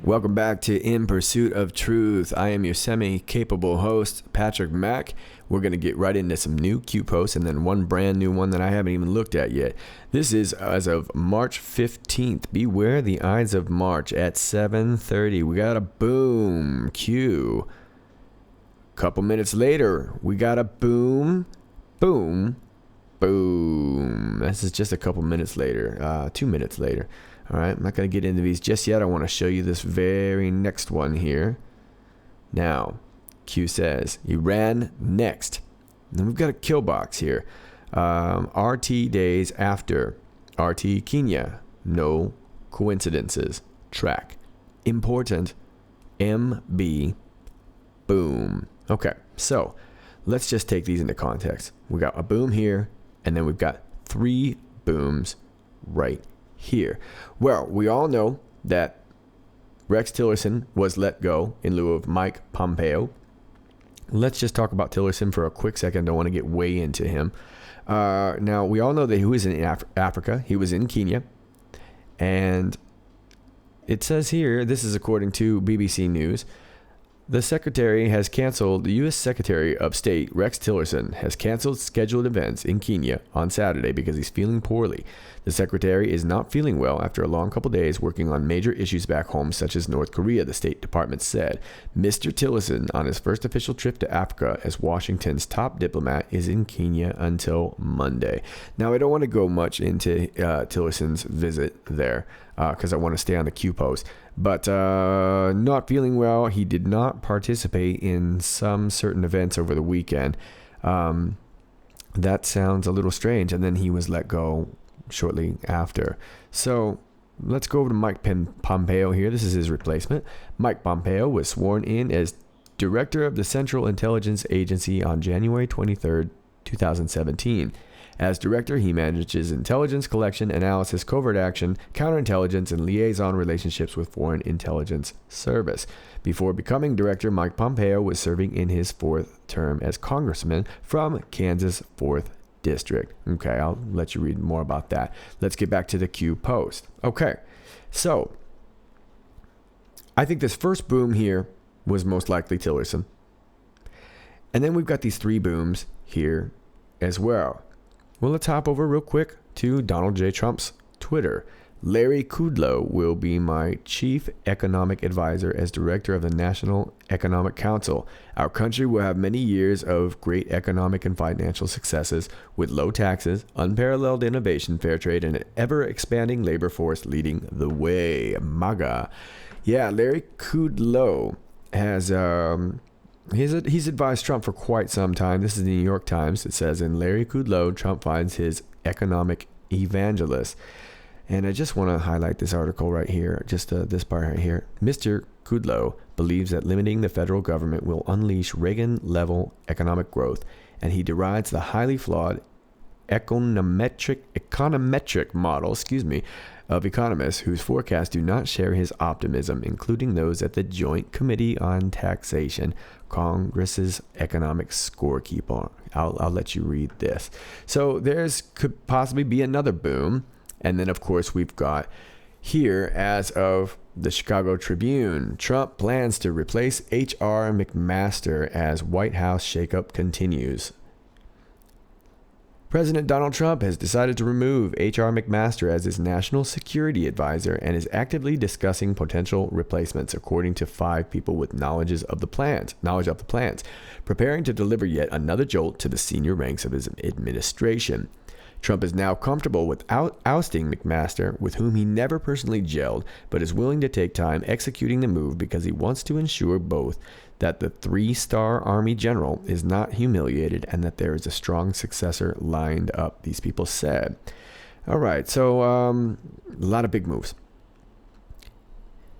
Welcome back to In Pursuit of Truth. I am your semi-capable host, Patrick Mack. We're going to get right into some new Q posts and then one brand new one that I haven't even looked at yet. This is as of March 15th. Beware the Ides of March at 7:30. We got a boom Q. Couple minutes later, we got a boom, boom, boom. This is just a couple minutes later, 2 minutes later. All right, I'm not going to get into these just yet. I want to show you this very next one here. Now, Q says, Iran next. Then we've got a kill box here. RT days after. RT Kenya. No coincidences. Track. Important. MB. Boom. Okay, so let's just take these into context. We got a boom here, and then we've got 3 booms right here. Well, we all know that Rex Tillerson was let go in lieu of Mike Pompeo. Let's just talk about Tillerson for a quick second. Don't want to get way into him. Now, we all know that he was in Africa. He was in Kenya. And it says here, this is according to BBC News, the U.S. Secretary of State Rex Tillerson has canceled scheduled events in Kenya on Saturday because he's feeling poorly. The secretary is not feeling well after a long couple days working on major issues back home, such as North Korea, the State Department said. Mr. Tillerson, on his first official trip to Africa as Washington's top diplomat, is in Kenya until Monday. Now, I don't want to go much into Tillerson's visit there because I want to stay on the Q post. But not feeling well, he did not participate in some certain events over the weekend. That sounds a little strange. And then he was let go shortly after. So let's go over to Mike Pompeo here. This is his replacement. Mike Pompeo was sworn in as director of the Central Intelligence Agency on January 23rd, 2017. As director, he manages intelligence collection, analysis, covert action, counterintelligence, and liaison relationships with Foreign Intelligence Service. Before becoming director, Mike Pompeo was serving in his 4th term as congressman from Kansas' 4th District. Okay, I'll let you read more about that. Let's get back to the Q post. Okay, so I think this first boom here was most likely Tillerson. And then we've got these 3 booms here as well. Well, let's hop over real quick to Donald J. Trump's Twitter. Larry Kudlow will be my chief economic advisor as director of the National Economic Council. Our country will have many years of great economic and financial successes with low taxes, unparalleled innovation, fair trade, and an ever-expanding labor force leading the way. MAGA. Yeah, Larry Kudlow has... He's advised Trump for quite some time. This is the New York Times. It says, in Larry Kudlow, Trump finds his economic evangelist. And I just want to highlight this article right here, just this part right here. Mr. Kudlow believes that limiting the federal government will unleash Reagan-level economic growth, and he derides the highly flawed econometric model, of economists whose forecasts do not share his optimism, including those at the Joint Committee on Taxation, Congress's economic scorekeeper. I'll let you read this. So could possibly be another boom. And then, of course, we've got here, as of the Chicago Tribune, Trump plans to replace H.R. McMaster as White House shakeup continues. President Donald Trump has decided to remove H.R. McMaster as his national security advisor and is actively discussing potential replacements, according to 5 people with knowledge of the plans, preparing to deliver yet another jolt to the senior ranks of his administration. Trump is now comfortable without ousting McMaster, with whom he never personally gelled, but is willing to take time executing the move because he wants to ensure both that the 3-star Army general is not humiliated and that there is a strong successor lined up, these people said. All right, so a lot of big moves.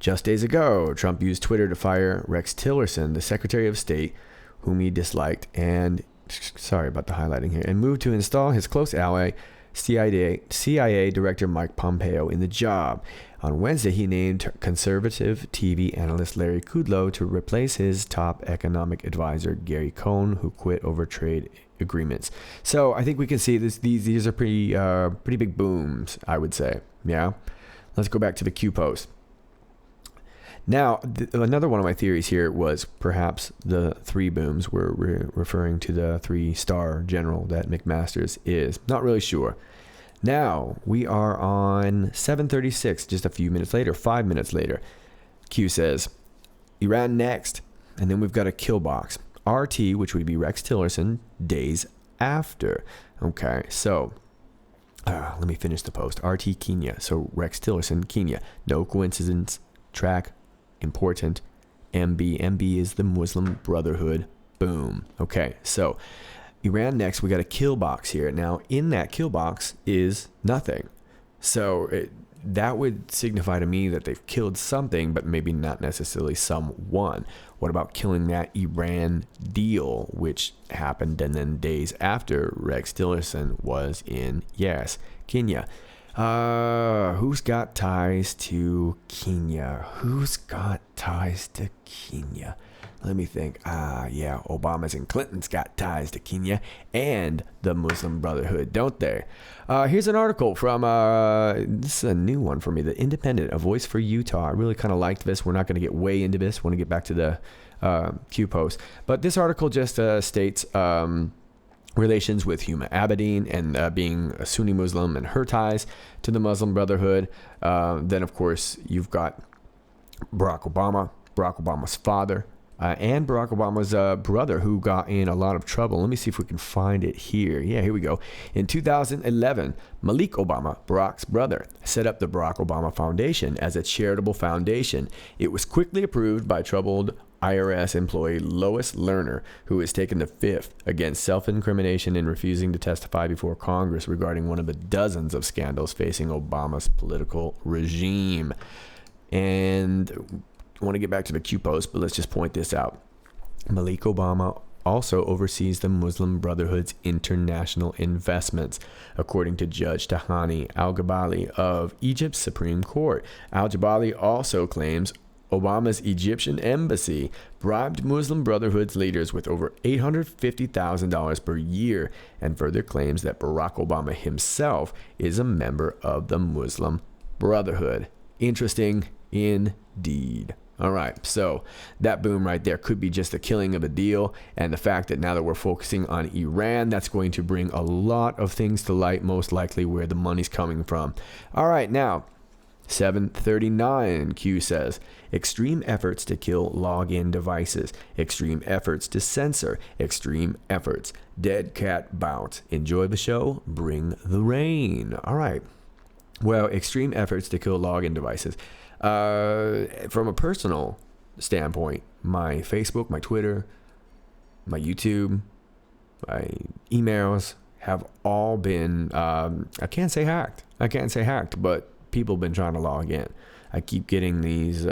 Just days ago, Trump used Twitter to fire Rex Tillerson, the Secretary of State, whom he disliked, and sorry about the highlighting here, and moved to install his close ally, CIA Director Mike Pompeo, in the job. On Wednesday, he named conservative TV analyst Larry Kudlow to replace his top economic advisor, Gary Cohn, who quit over trade agreements. So I think we can see this. These are pretty big booms, I would say. Yeah. Let's go back to the Q post. Now, another one of my theories here was perhaps the three booms were referring to the 3-star general that McMaster's is. Not really sure. Now, we are on 7:36, just a few minutes later, 5 minutes later. Q says, Iran next. And then we've got a kill box. RT, which would be Rex Tillerson, days after. Okay, so let me finish the post. RT Kenya. So Rex Tillerson, Kenya. No coincidence. Track. Important. MB is the Muslim Brotherhood. Boom. Okay, so Iran next. We got a kill box here. Now, in that kill box is nothing. So that would signify to me that they've killed something, but maybe not necessarily someone. What about killing that Iran deal, which happened and then days after Rex Tillerson was in, yes, Kenya? Who's got ties to Kenya? Who's got ties to Kenya? Let me think. Yeah, Obama's and Clinton's got ties to Kenya and the Muslim Brotherhood, don't they? Here's an article from, this is a new one for me, The Independent, a voice for Utah. I really kind of liked this. We're not going to get way into this. Want to get back to the Q post. But this article just states relations with Huma Abedin and being a Sunni Muslim and her ties to the Muslim Brotherhood. Then, of course, you've got Barack Obama's father, and Barack Obama's brother, who got in a lot of trouble. Let me see if we can find it here. Yeah, here we go. In 2011, Malik Obama, Barack's brother, set up the Barack Obama Foundation as a charitable foundation. It was quickly approved by troubled IRS employee Lois Lerner, who has taken the fifth against self-incrimination in refusing to testify before Congress regarding one of the dozens of scandals facing Obama's political regime. And I want to get back to the Q post, but let's just point this out. Malik Obama also oversees the Muslim Brotherhood's international investments, according to Judge Tahani Al-Gabali of Egypt's Supreme Court. Al-Gabali also claims Obama's Egyptian embassy bribed Muslim Brotherhood's leaders with over $850,000 per year, and further claims that Barack Obama himself is a member of the Muslim Brotherhood. Interesting indeed. All right, so that boom right there could be just the killing of a deal, and the fact that now that we're focusing on Iran, that's going to bring a lot of things to light, most likely where the money's coming from. All right, now 7:39, Q says, extreme efforts to kill login devices, extreme efforts to censor, extreme efforts, dead cat bounce. Enjoy the show, bring the rain. All right, well, extreme efforts to kill login devices. From a personal standpoint, my Facebook, my Twitter, my YouTube, my emails have all been, I can't say hacked, but people have been trying to log in. I keep getting these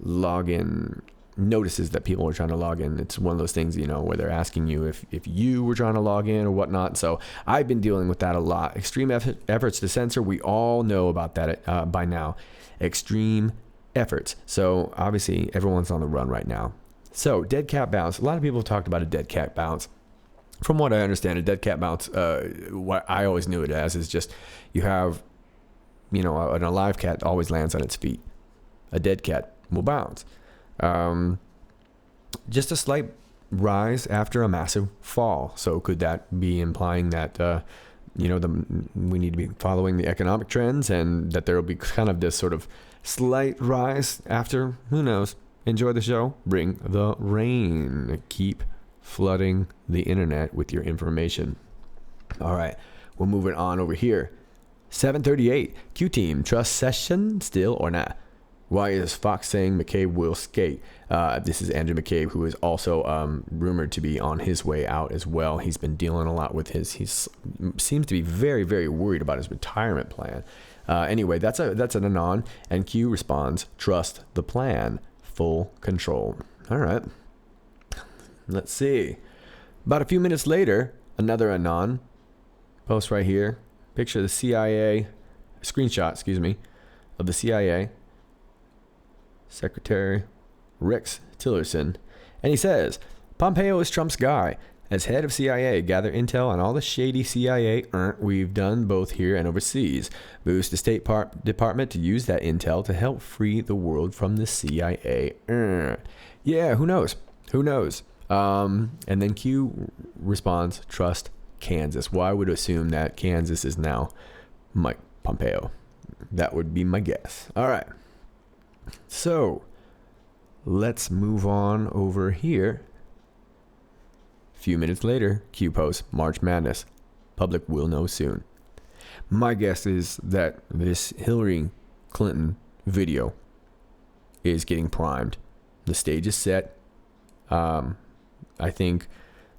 login notices that people are trying to log in. It's one of those things, where they're asking you if you were trying to log in or whatnot. So I've been dealing with that a lot. Extreme efforts to censor, we all know about that by now. Extreme efforts. So obviously everyone's on the run right now. So dead cat bounce. A lot of people have talked about a dead cat bounce. From what I understand, a dead cat bounce, what I always knew it as is just you have, an alive cat always lands on its feet. A dead cat will bounce. Just a slight rise after a massive fall. So could that be implying that we need to be following the economic trends and that there will be kind of this sort of slight rise after? Who knows? Enjoy the show. Bring the rain. Keep flooding the internet with your information. All right, we're moving on over here. 7:38. Q team, trust session still or not? Why is Fox saying McCabe will skate? This is Andrew McCabe, who is also rumored to be on his way out as well. He's been dealing a lot with he seems to be very, very worried about his retirement plan. Anyway, that's an Anon, and Q responds, trust the plan, full control. All right. Let's see. About a few minutes later, another Anon post right here. Picture of the CIA, screenshot, of the CIA. Secretary Rex Tillerson, and he says, Pompeo is Trump's guy. As head of CIA, gather intel on all the shady CIA we've done both here and overseas. Boost the State Department to use that intel to help free the world from the CIA. Yeah, who knows? Who knows? And then Q responds, trust Kansas. Well, I would assume that Kansas is now Mike Pompeo. That would be my guess. All right. So let's move on over here. Few minutes later, Q posts, March Madness. Public will know soon. My guess is that this Hillary Clinton video is getting primed. The stage is set. I think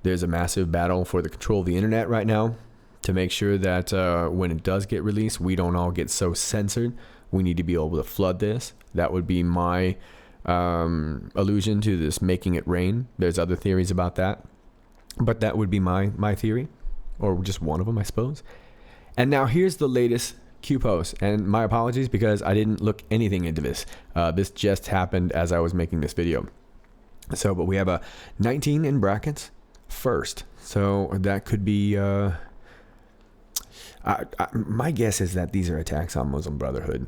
there's a massive battle for the control of the internet right now to make sure that when it does get released, we don't all get so censored. We need to be able to flood this. That would be my allusion to this making it rain. There's other theories about that. But that would be my theory, or just one of them, I suppose. And now here's the latest Q post. And my apologies because I didn't look anything into this. This just happened as I was making this video. So, but we have a 19 in brackets first. So that could be, my guess is that these are attacks on Muslim Brotherhood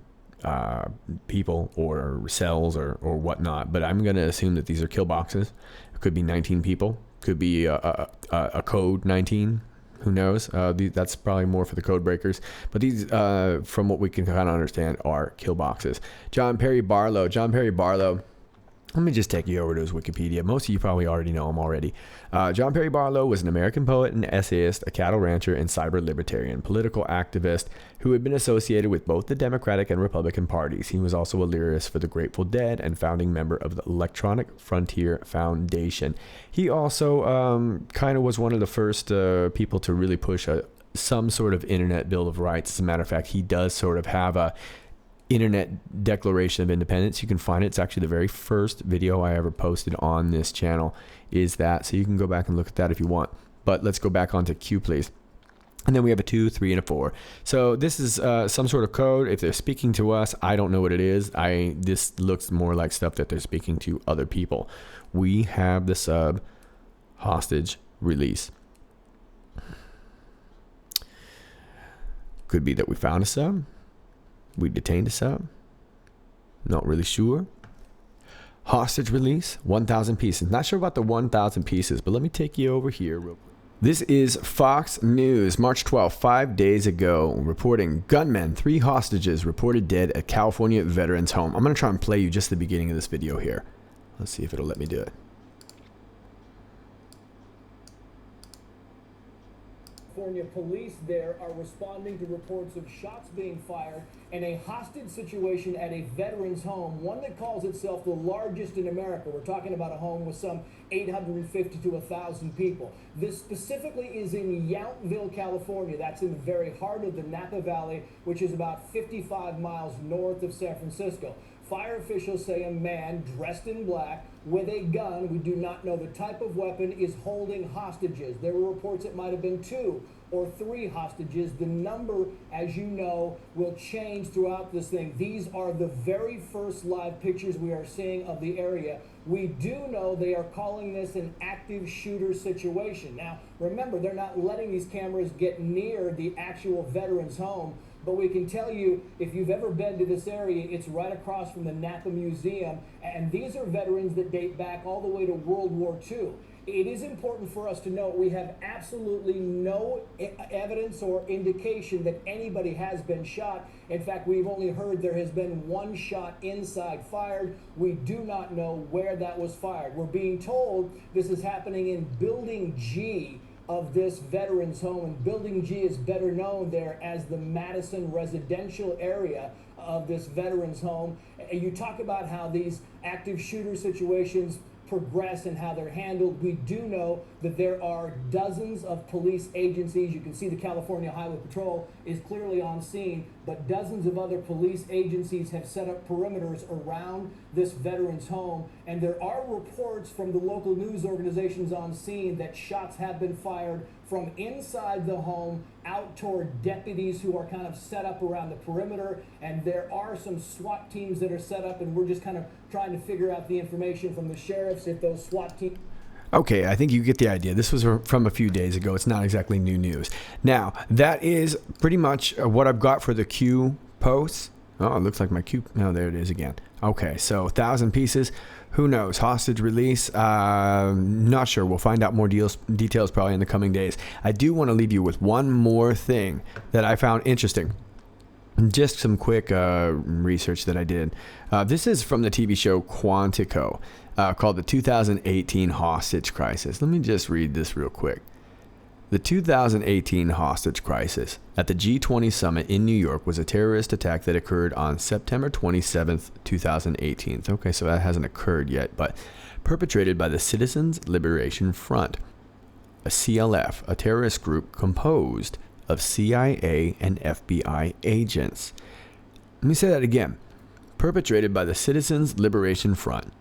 people or cells or whatnot. But I'm going to assume that these are kill boxes. It could be 19 people. Could be a code 19. Who knows? That's probably more for the code breakers. But these, from what we can kind of understand, are kill boxes. John Perry Barlow. Let me just take you over to his Wikipedia. Most of you probably already know him already. John Perry Barlow was an American poet and essayist, a cattle rancher, and cyber libertarian political activist who had been associated with both the Democratic and Republican parties. He was also a lyricist for the Grateful Dead and founding member of the Electronic Frontier Foundation. He also kind of was one of the first people to really push some sort of internet Bill of Rights. As a matter of fact, he does sort of have a Internet Declaration of Independence. You can find it. It's actually the very first video I ever posted on this channel is that. So you can go back and look at that if you want. But let's go back onto Q, please. And then we have a 2, 3, and a 4. So this is some sort of code. If they're speaking to us, I don't know what it is. This looks more like stuff that they're speaking to other people. We have the sub hostage release. Could be that we found a sub. We detained a sub. Not really sure. Hostage release, 1,000 pieces. Not sure about the 1,000 pieces, but let me take you over here real quick. This is Fox News, March 12th, 5 days ago, reporting gunmen, 3 hostages reported dead at California veterans home. I'm going to try and play you just the beginning of this video here. Let's see if it'll let me do it. California police there are responding to reports of shots being fired and a hostage situation at a veterans home, one that calls itself the largest in America. We're talking about a home with some 850 to 1,000 people. This specifically is in Yountville, California. That's in the very heart of the Napa Valley, which is about 55 miles north of San Francisco. Fire officials say a man dressed in black with a gun, we do not know the type of weapon, is holding hostages. There were reports it might have been 2 or 3 hostages. The number, as you know, will change throughout this thing. These are the very first live pictures we are seeing of the area. We do know they are calling this an active shooter situation. Now, remember, they're not letting these cameras get near the actual veterans home. But we can tell you, if you've ever been to this area, it's right across from the Napa Museum. And these are veterans that date back all the way to World War II. It is important for us to note we have absolutely no evidence or indication that anybody has been shot. In fact, we've only heard there has been 1 shot inside fired. We do not know where that was fired. We're being told this is happening in Building G of this veterans home, and Building G is better known there as the Madison residential area of this veterans home. You talk about how these active shooter situations progress and how they're handled. We do know that there are dozens of police agencies. You can see the California Highway Patrol is clearly on scene, but dozens of other police agencies have set up perimeters around this veterans home. And there are reports from the local news organizations on scene that shots have been fired from inside the home out toward deputies who are kind of set up around the perimeter. And there are some SWAT teams that are set up, and we're just kind of trying to figure out the information from the sheriffs if those SWAT teams. Okay, I think you get the idea. This was from a few days ago. It's not exactly new news. Now, that is pretty much what I've got for the Q posts. Oh, it looks like my Q. No, there it is again. Okay, so 1,000 pieces. Who knows? Hostage release? Not sure. We'll find out more details probably in the coming days. I do want to leave you with one more thing that I found interesting. Just some quick research that I did. This is from the TV show Quantico, called the 2018 Hostage Crisis. Let me just read this real quick. The 2018 hostage crisis at the G20 summit in New York was a terrorist attack that occurred on September 27th, 2018. Okay, so that hasn't occurred yet, but perpetrated by the Citizens Liberation Front, a CLF, a terrorist group composed of CIA and FBI agents. Let me say that again. Perpetrated by the Citizens Liberation Front,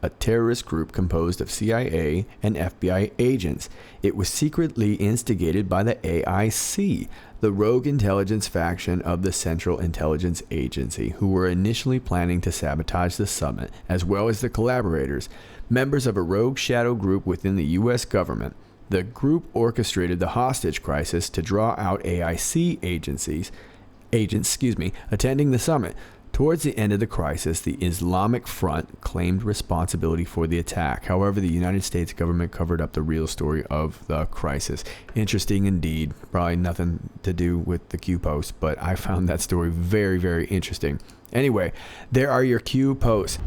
a terrorist group composed of CIA and FBI agents. It was secretly instigated by the AIC, the rogue intelligence faction of the Central Intelligence Agency, who were initially planning to sabotage the summit, as well as the collaborators, members of a rogue shadow group within the U.S. government. The group orchestrated the hostage crisis to draw out AIC agents, attending the summit. Towards the end of the crisis, the Islamic Front claimed responsibility for the attack. However, the United States government covered up the real story of the crisis. Interesting indeed. Probably nothing to do with the Q post, but I found that story very, very interesting. Anyway, there are your Q posts.